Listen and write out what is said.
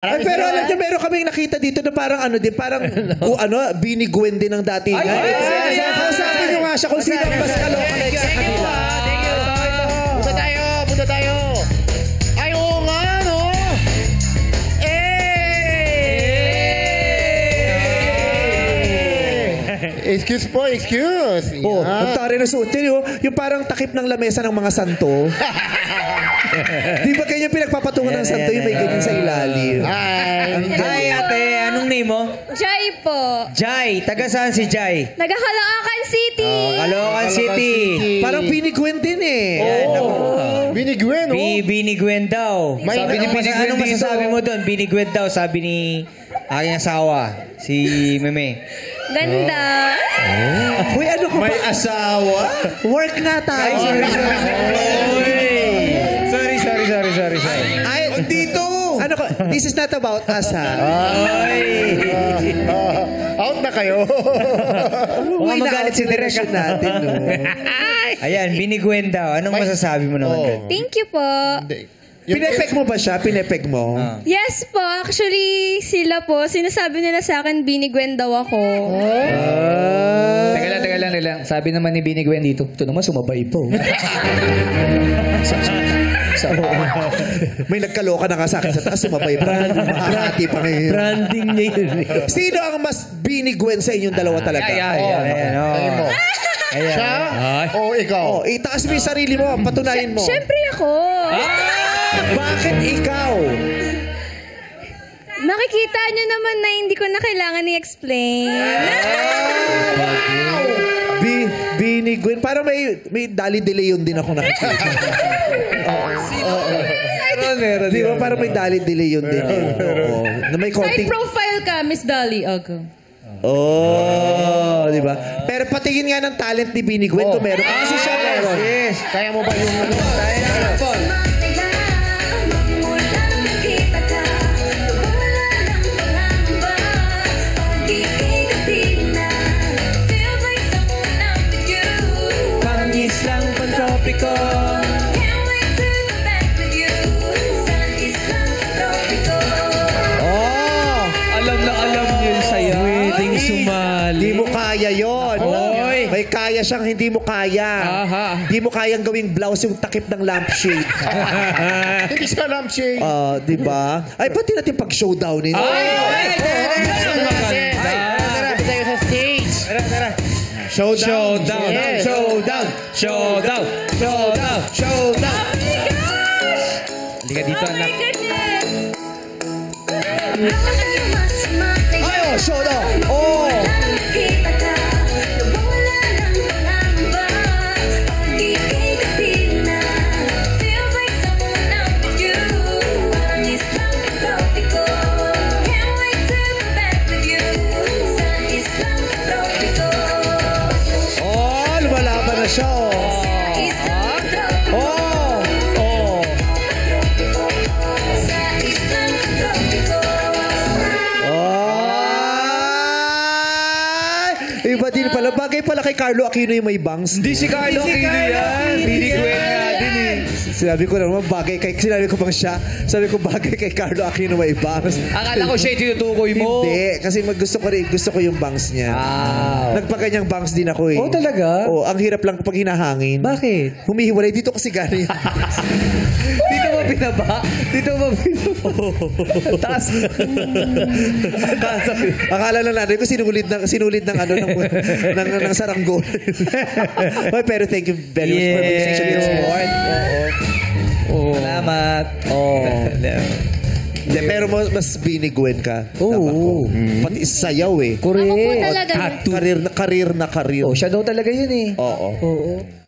Ay, pero alam niyo, meron kaming nakita dito na parang ano din, parang Bini Gwen din ng datingan. Kausapin niyo nga siya kung sino ang mas kalokalike sa kanila. Thank you. Punta tayo. Ay, oo nga, no? Excuse po, excuse. Oh, ang tari na suot niyo, yung parang takip ng lamesa ng mga santo. Di ba ganyan pinagpapatungan ng santo yung may ganyan sa ilalim? Hi, ate. Anong name mo? Jai po. Jai. Taga saan si Jai? Nagahalakan City. Oh, Caloocan City. Parang Bini Gwen din eh. Bini Gwen, no? Bini Gwen daw. Sabi ni Bini Gwen anong masasabi mo doon? Bini Gwen daw, sabi ni aking asawa, si Meme. Ganda. Uy, ano ko May ba? asawa? Work nga tayo. Sorry. Ay, dito. Ano ko? This is not about us, ha? Out na kayo. Mukhang magalit si Direk natin, no? Ayan, Bini Gwen daw. Anong masasabi mo naman doon? Thank you po. Pinepeg mo ba siya? Pinepeg mo? Yes po. Actually, sila po, sinasabi nila sa akin, Bini Gwen daw ako. Teka lang. Sabi naman ni Bini Gwen dito, ito naman sumabay po. May nagkaloka na nga sa akin sa taas, sumabay pa. Makakati pa ngayon. Branding niya yun. Sino ang mas Bini Gwen sa inyong dalawa talaga? Ayan mo. Siya o ikaw? Oh, itaas mo yung sarili mo, patunayan mo. Siyempre ako. Bakit ikaw? Makikita nyo naman na hindi ko na kailangan i-explain. Bini Gwen. Parang may Dali De Leon din ako nakikita. Meron. Di ba? Parang may Dali De Leon din. Oo. Na may konting... Side profile ka, Miss Dali. Ako. Oh, di ba? Pero patingin nga ng talent ni Bini Gwen kung meron. Kasi siya meron. Yes. Kaya mo ba yung ano? Pangis lang pantropiko. Alam yun sa'yo. Pwedeng sumali. Hindi mo kaya yun. Oy. May kaya siyang hindi mo kaya. Aha. Hindi mo kayang gawing blouse yung takip ng lampshade. Hindi siya lampshade. Di ba? Ay, pati natin pag-showdown nito. Tayo sa stage. Tara. Showdown. Showdown. Halika dito, Oh my anak. goodness. Ay, showdown. Oh. Lumalaban na siya, Iba din pala. Bagay pala kay Carlo Aquino yung may bangs. Hindi si Carlo Aquino yan. Bini Gwen nga din eh. Sinabi ko naman, sinabi ko bang siya? Sabi ko bagay kay Carlo Aquino may bangs. Akala ko siya tinutukoy mo. Hindi. Kasi gusto ko yung bangs niya. Nagpaganyang bangs din ako eh. Oh, talaga? Oh, ang hirap lang kapag hinahangin. Bakit? Humihiwalay. Dito kasi galing. Dito ba binaba? Taas. Akala lang natin ko sinulid ng saranggol. Pero thank you very much for being such a good sport. Salamat. Pero mas Bini Gwen ka. Pati sayaw eh. Ako po talaga. Karir na karir. Oh, siya daw talaga yun eh. Oo. Oo.